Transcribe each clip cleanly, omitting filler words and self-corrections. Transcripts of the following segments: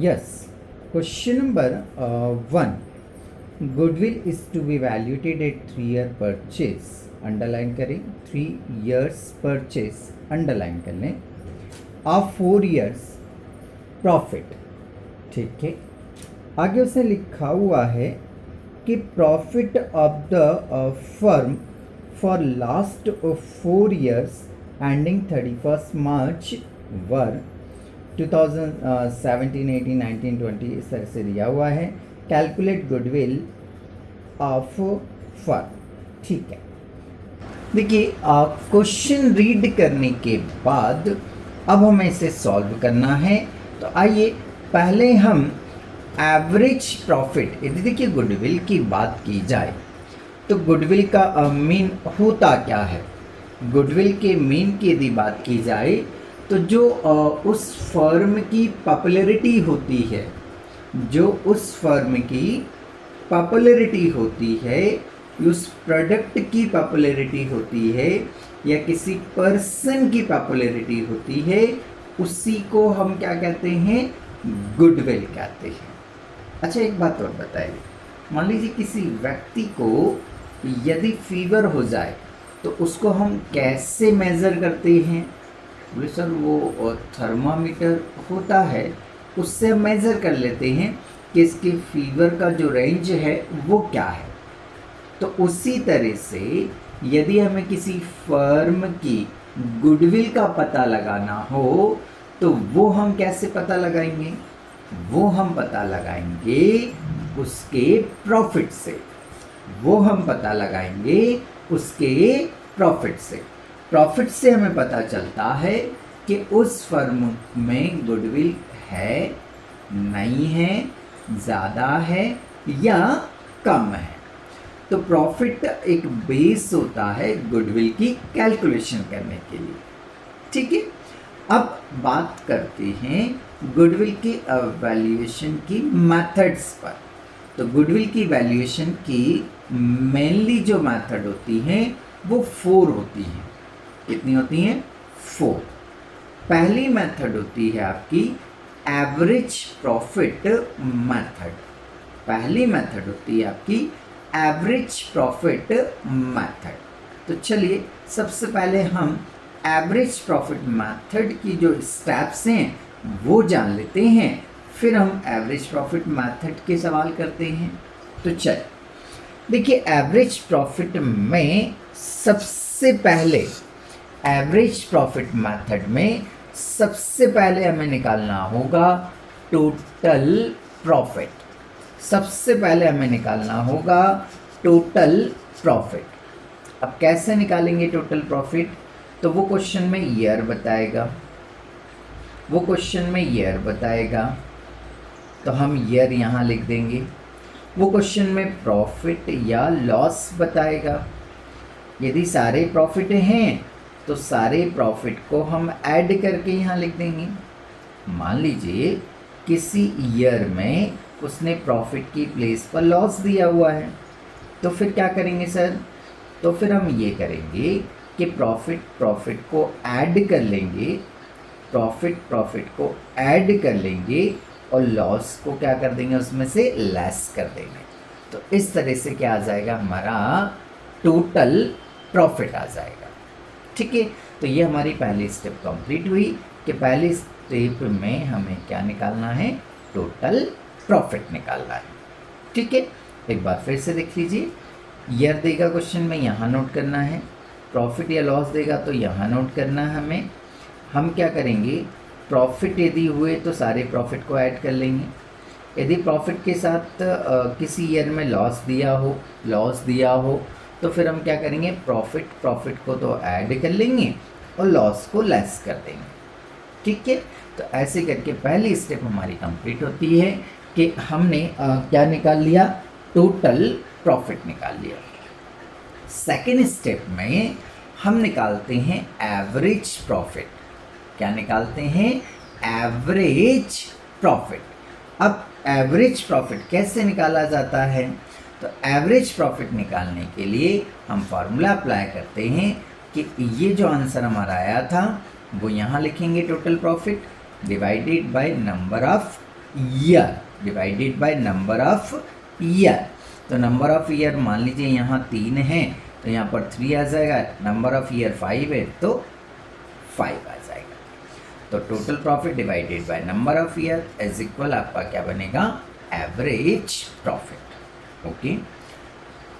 Yes. Question number 1. Goodwill is to be valuated at 3-year purchase. Underline करें 3 years purchase, underline कर लें, of 4 years profit. ठीक है. आगे उसने लिखा हुआ है कि profit of the firm for last 4 years ending 31st March वर 2017, 18, 19, 20 इस तरह से दिया हुआ है. Calculate goodwill of firm. ठीक है. देखिए क्वेश्चन रीड करने के बाद अब हमें इसे सॉल्व करना है. तो आइए पहले हम एवरेज प्रॉफिट, यदि देखिए गुडविल की बात की जाए तो गुडविल का मीन होता क्या है. गुडविल के मीन की यदि बात की जाए तो जो उस फर्म की पॉपुलैरिटी होती है, जो उस फर्म की पॉपुलैरिटी होती है, उस प्रोडक्ट की पॉपुलैरिटी होती है या किसी पर्सन की पॉपुलैरिटी होती है, उसी को हम क्या कहते हैं, गुडविल कहते हैं. अच्छा एक बात और बताइए, मान लीजिए किसी व्यक्ति को यदि फीवर हो जाए तो उसको हम कैसे मेज़र करते हैं. बोले सर वो थर्मामीटर होता है, उससे हम मेज़र कर लेते हैं कि इसके फीवर का जो रेंज है वो क्या है. तो उसी तरह से यदि हमें किसी फर्म की गुडविल का पता लगाना हो तो वो हम कैसे पता लगाएंगे, वो हम पता लगाएंगे उसके प्रॉफिट से. वो हम पता लगाएंगे उसके प्रॉफिट से. प्रॉफिट से हमें पता चलता है कि उस फर्म में गुडविल है, नहीं है, ज़्यादा है या कम है. तो प्रॉफिट एक बेस होता है गुडविल की कैलकुलेशन करने के लिए. ठीक है. अब बात करते हैं गुडविल की वैल्यूएशन की मेथड्स पर. तो गुडविल की वैल्यूएशन की मेनली जो मेथड होती हैं वो 4 होती हैं. कितनी होती हैं, 4. पहली मेथड होती है आपकी एवरेज प्रॉफिट मेथड. पहली मेथड होती है आपकी एवरेज प्रॉफिट मेथड. तो चलिए सबसे पहले हम एवरेज प्रॉफिट मेथड की जो स्टेप्स हैं वो जान लेते हैं, फिर हम एवरेज प्रॉफिट मेथड के सवाल करते हैं. तो चलिए देखिए एवरेज प्रॉफिट में सबसे पहले, एवरेज प्रॉफिट मेथड में सबसे पहले हमें निकालना होगा टोटल प्रॉफिट. सबसे पहले हमें निकालना होगा टोटल प्रॉफिट. अब कैसे निकालेंगे टोटल प्रॉफिट, तो वो क्वेश्चन में ईयर बताएगा, वो क्वेश्चन में ईयर बताएगा तो हम ईयर यहाँ लिख देंगे. वो क्वेश्चन में प्रॉफिट या लॉस बताएगा. यदि सारे प्रॉफिट हैं तो सारे प्रॉफिट को हम ऐड करके यहाँ लिख देंगे. मान लीजिए किसी ईयर में उसने प्रॉफिट की प्लेस पर लॉस दिया हुआ है, तो फिर क्या करेंगे सर, तो फिर हम ये करेंगे कि प्रॉफिट को ऐड कर लेंगे, प्रॉफिट को ऐड कर लेंगे और लॉस को क्या कर देंगे, उसमें से लेस कर देंगे. तो इस तरह से क्या आ जाएगा, हमारा टोटल प्रॉफिट आ जाएगा. ठीक है. तो ये हमारी पहली स्टेप कंप्लीट हुई कि पहली स्टेप में हमें क्या निकालना है, टोटल प्रॉफिट निकालना है. ठीक है. एक बार फिर से देख लीजिए, ईयर देगा क्वेश्चन में, यहाँ नोट करना है. प्रॉफिट या लॉस देगा तो यहाँ नोट करना है हमें. हम क्या करेंगे, प्रॉफिट यदि हुए तो सारे प्रॉफिट को ऐड कर लेंगे. यदि प्रॉफिट के साथ किसी ईयर में लॉस दिया हो तो फिर हम क्या करेंगे, प्रॉफिट को तो ऐड कर लेंगे और लॉस को लेस कर देंगे. ठीक है. तो ऐसे करके पहली स्टेप हमारी कंप्लीट होती है कि हमने क्या निकाल लिया, टोटल प्रॉफिट निकाल लिया. सेकेंड स्टेप में हम निकालते हैं एवरेज प्रॉफिट. क्या निकालते हैं, एवरेज प्रॉफिट. अब एवरेज प्रॉफिट कैसे निकाला जाता है, तो एवरेज प्रॉफिट निकालने के लिए हम फार्मूला अप्लाई करते हैं कि ये जो आंसर हमारा आया था वो यहाँ लिखेंगे total profit divided by number of year divided by number of year. तो नंबर ऑफ ईयर मान लीजिए यहाँ 3 है तो यहाँ पर 3 आ जाएगा, नंबर ऑफ ईयर 5 है तो 5 आ जाएगा। तो total profit divided by number of year is equal आपका क्या बनेगा, average profit. Okay,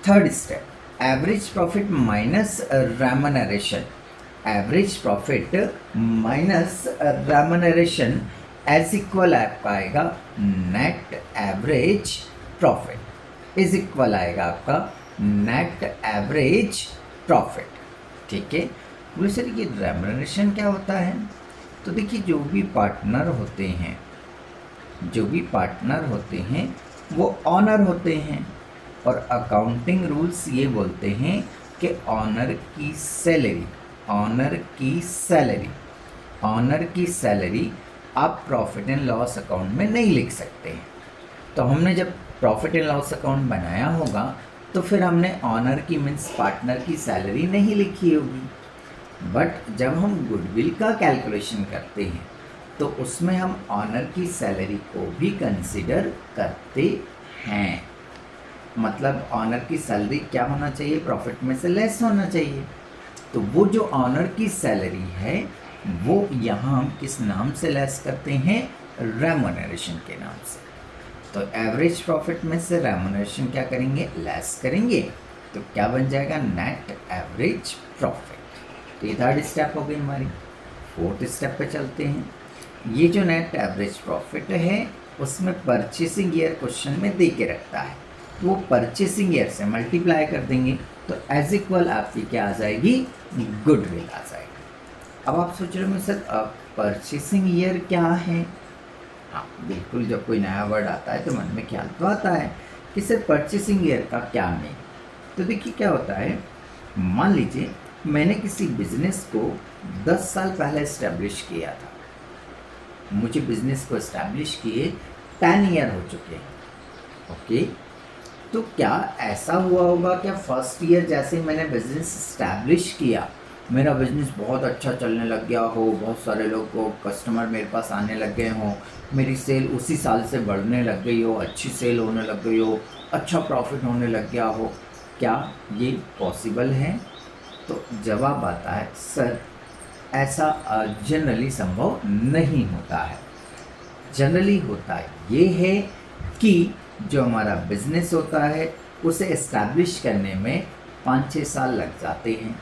third step, average profit minus remuneration. Average profit minus remuneration as equal आपका आएगा net average profit, is equal आएगा आपका नेट एवरेज प्रॉफिट। ठीक है, बोले सर ये रेम्यूनरेशन क्या होता है? तो देखिए जो भी पार्टनर होते हैं वो ऑनर होते हैं, और अकाउंटिंग रूल्स ये बोलते हैं कि ऑनर की सैलरी आप प्रॉफिट एंड लॉस अकाउंट में नहीं लिख सकते हैं। तो हमने जब प्रॉफिट एंड लॉस अकाउंट बनाया होगा तो फिर हमने ऑनर की मीन्स पार्टनर की सैलरी नहीं लिखी होगी। बट जब हम गुडविल का कैलकुलेशन करते हैं तो उसमें हम ऑनर की सैलरी को भी कंसिडर करते हैं। मतलब ऑनर की सैलरी क्या होना चाहिए, प्रॉफिट में से लेस होना चाहिए। तो वो जो ऑनर की सैलरी है वो यहाँ हम किस नाम से लेस करते हैं, रेम्यूनरेशन के नाम से। तो एवरेज प्रॉफिट में से रेम्यूनरेशन क्या करेंगे, लेस करेंगे, तो क्या बन जाएगा, नेट एवरेज प्रॉफिट। तो ये थर्ड स्टेप हो गई हमारी। फोर्थ स्टेप पे चलते हैं। ये जो नेट एवरेज प्रॉफिट है उसमें परचेसिंग ईयर क्वेश्चन में दे के रखता है, तो वो परचेसिंग ईयर से मल्टीप्लाई कर देंगे तो एज इक्वल आपकी क्या आ जाएगी, गुडविल आ जाएगी। अब आप सोच रहे हो सर परचेसिंग ईयर क्या है? हाँ बिल्कुल, जब कोई नया वर्ड आता है तो मन में ख्याल तो आता है कि सर परचेसिंग ईयर का क्या मीन। तो देखिए क्या होता है, मान लीजिए मैंने किसी बिजनेस को 10 साल पहले इस्टेब्लिश किया था, मुझे बिजनेस को इस्टेब्लिश किए 10 ईयर हो चुके हैं। ओके, तो क्या ऐसा हुआ होगा क्या फर्स्ट ईयर जैसे ही मैंने बिजनेस इस्टेब्लिश किया मेरा बिजनेस बहुत अच्छा चलने लग गया हो, बहुत सारे लोग को कस्टमर मेरे पास आने लग गए हों, मेरी सेल उसी साल से बढ़ने लग गई हो, अच्छी सेल होने लग गई हो, अच्छा प्रॉफिट होने लग गया हो, क्या ये पॉसिबल है? तो जवाब आता है सर ऐसा जनरली संभव नहीं होता है। जनरली होता ये है कि जो हमारा बिजनेस होता है उसे एस्टैब्लिश करने में 5-6 साल लग जाते हैं।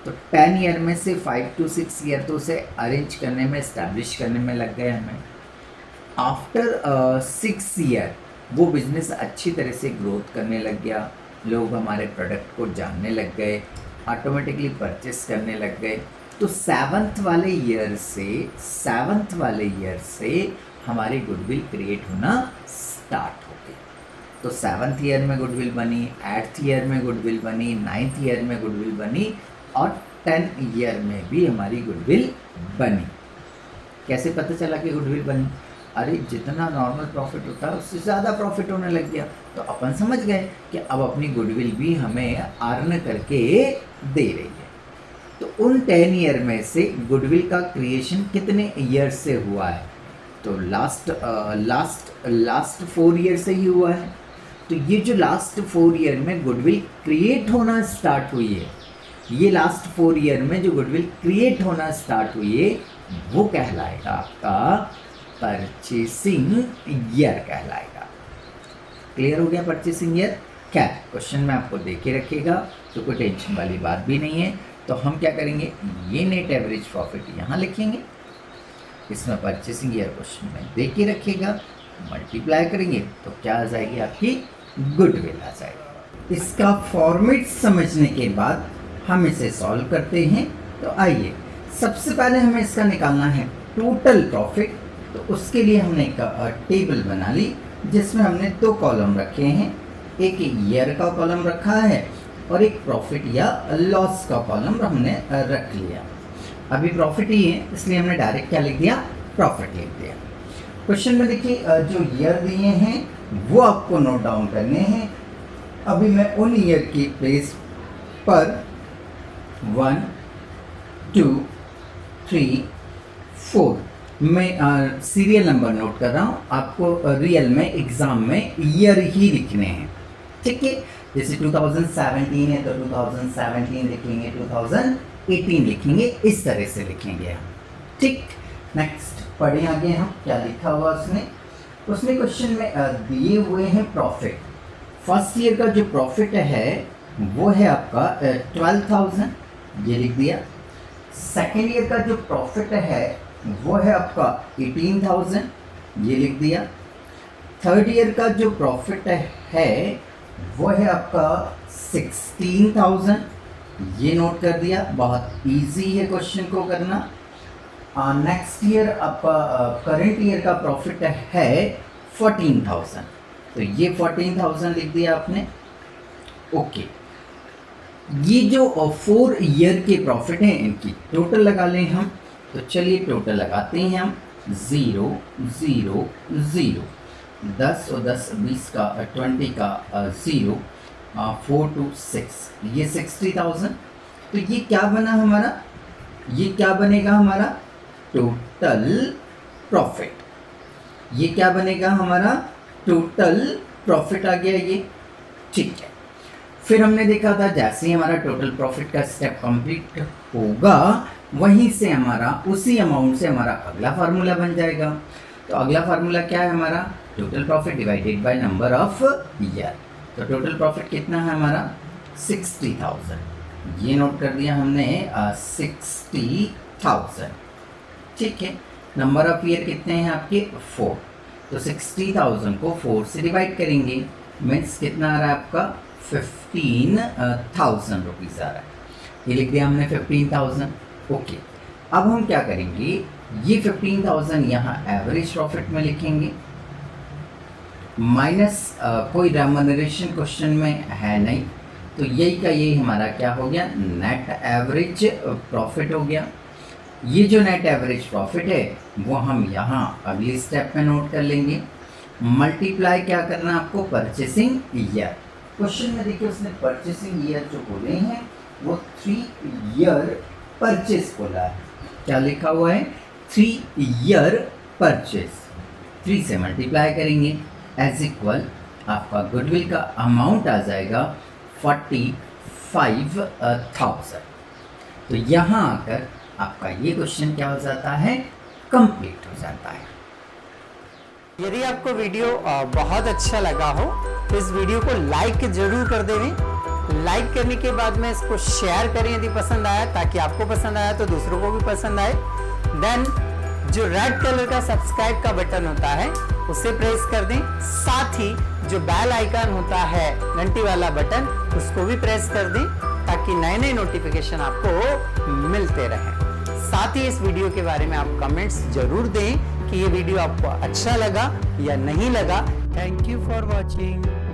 तो 10 ईयर में से 5 to 6 ईयर तो उसे अरेंज करने में, एस्टैब्लिश करने में लग गए हमें। आफ्टर 6 ईयर वो बिज़नेस अच्छी तरह से ग्रोथ करने लग गया, लोग हमारे प्रोडक्ट को जानने लग गए, ऑटोमेटिकली परचेस करने लग गए। तो 7th वाले ईयर से हमारी गुडविल क्रिएट होना स्टार्ट हो गई। तो 7th ईयर में गुडविल बनी, 8th ईयर में गुडविल बनी, 9th ईयर में गुडविल बनी और 10th ईयर में भी हमारी गुडविल बनी। कैसे पता चला कि गुडविल बनी? अरे जितना नॉर्मल प्रॉफिट होता है उससे ज़्यादा प्रॉफिट होने लग गया, तो अपन समझ गए कि अब अपनी गुडविल भी हमें अर्न करके दे रही है। तो उन 10 ईयर में से गुडविल का क्रिएशन कितने ईयर से हुआ है? तो लास्ट 4 ईयर से ही हुआ है। तो ये जो लास्ट 4 ईयर में गुडविल क्रिएट होना स्टार्ट हुई है, ये लास्ट 4 ईयर में जो गुडविल क्रिएट होना स्टार्ट हुई है वो कहलाएगा आपका परचेसिंग ईयर कहलाएगा। क्लियर हो गया परचेसिंग ईयर? क्या क्वेश्चन में आपको देके रखेगा तो कोई टेंशन वाली बात भी नहीं है। तो हम क्या करेंगे, ये नेट एवरेज प्रॉफिट यहाँ लिखेंगे, इसमें परचेसिंग ईयर क्वेश्चन में देके रखेगा, मल्टीप्लाई करेंगे तो क्या आ जाएगी, आपकी गुडविल आ जाएगी। इसका फॉर्मेट समझने के बाद हम इसे सॉल्व करते हैं। तो आइए सबसे पहले हमें इसका निकालना है टोटल प्रॉफिट। तो उसके लिए हमने एक टेबल बना ली जिसमें हमने 2 कॉलम रखे हैं, एक ईयर का कॉलम रखा है और एक प्रॉफिट या लॉस का कॉलम हमने रख लिया। अभी प्रॉफिट ही है इसलिए हमने डायरेक्ट क्या लिख दिया, प्रॉफिट लिख दिया। क्वेश्चन में देखिए जो ईयर दिए हैं वो आपको नोट डाउन करने हैं। अभी मैं उन ईयर की प्लेस पर 1, 2, 3, 4 मैं सीरियल नंबर नोट कर रहा हूँ, आपको रियल में एग्जाम में ईयर ही लिखने हैं, ठीक है। जैसे 2017 है तो 2017 लिखेंगे, 2018 लिखेंगे, इस तरह से लिखेंगे हम, ठीक। नेक्स्ट पढ़ें आगे हम क्या लिखा हुआ उसने क्वेश्चन में दिए हुए हैं प्रॉफिट। फर्स्ट ईयर का जो प्रॉफिट है वो है आपका 12,000, ये लिख दिया। सेकेंड ईयर का जो प्रॉफिट है वो है आपका 18,000, ये लिख दिया। थर्ड ईयर का जो प्रॉफिट है वो है आपका 16,000, ये नोट कर दिया। बहुत इजी है क्वेश्चन को करना। नेक्स्ट ईयर आपका करंट ईयर का प्रॉफिट है 14,000, तो ये 14,000 लिख दिया आपने, ओके। ये जो 4 ईयर के प्रॉफिट हैं इनकी टोटल लगा लें हम, तो चलिए टोटल लगाते हैं हम। 0 0 0, 10 और 10 20 का 20 का 0, 4 2 6, ये 60,000। तो ये क्या बना हमारा, ये क्या बनेगा हमारा टोटल प्रॉफिट, ये क्या बनेगा हमारा टोटल प्रॉफिट आ गया ये, ठीक है। फिर हमने देखा था जैसे ही हमारा टोटल प्रॉफिट का स्टेप कंप्लीट होगा वहीं से हमारा उसी अमाउंट से हमारा अगला फार्मूला बन जाएगा। तो अगला फार्मूला क्या है हमारा, total profit divided by number of year. तो टोटल प्रॉफिट कितना है हमारा 60,000, ये नोट कर दिया हमने 60,000, ठीक है। नंबर ऑफ ईयर कितने हैं आपके 4, तो 60,000 को 4 से डिवाइड करेंगे, मीन्स कितना आ रहा है आपका 15,000 रुपीज़ आ रहा है, ये लिख दिया हमने 15,000, ओके। अब हम क्या करेंगे, ये 15,000 यहाँ एवरेज प्रॉफिट में लिखेंगे, माइनस कोई रेम्यूनरेशन क्वेश्चन में है नहीं, तो यही का यही हमारा क्या हो गया, नेट एवरेज प्रॉफिट हो गया। ये जो नेट एवरेज प्रॉफिट है वो हम यहाँ अगली स्टेप में नोट कर लेंगे। मल्टीप्लाई क्या करना आपको, परचेसिंग ईयर। क्वेश्चन में देखिए उसने परचेसिंग ईयर जो बोले हैं वो 3 ईयर परचेस बोला है। क्या लिखा हुआ है, 3 ईयर परचेस, 3 से मल्टीप्लाई करेंगे एज इक्वल आपका गुडविल का अमाउंट आ जाएगा 45,000। तो यहाँ आकर आपका ये क्वेश्चन क्या हो जाता है, कंप्लीट हो जाता है। यदि आपको वीडियो बहुत अच्छा लगा हो तो इस वीडियो को लाइक जरूर कर देवें। लाइक करने के बाद में इसको शेयर करें यदि पसंद आया, ताकि आपको पसंद आया तो दूसरों को भी पसंद आए। देन जो रेड कलर का सब्सक्राइब का बटन होता है उसे प्रेस कर दें, साथ ही जो बेल आइकन होता है घंटी वाला बटन उसको भी प्रेस कर दें, ताकि नए नए नोटिफिकेशन आपको मिलते रहें। साथ ही इस वीडियो के बारे में आप कमेंट्स जरूर दें कि ये वीडियो आपको अच्छा लगा या नहीं लगा। Thank you for watching.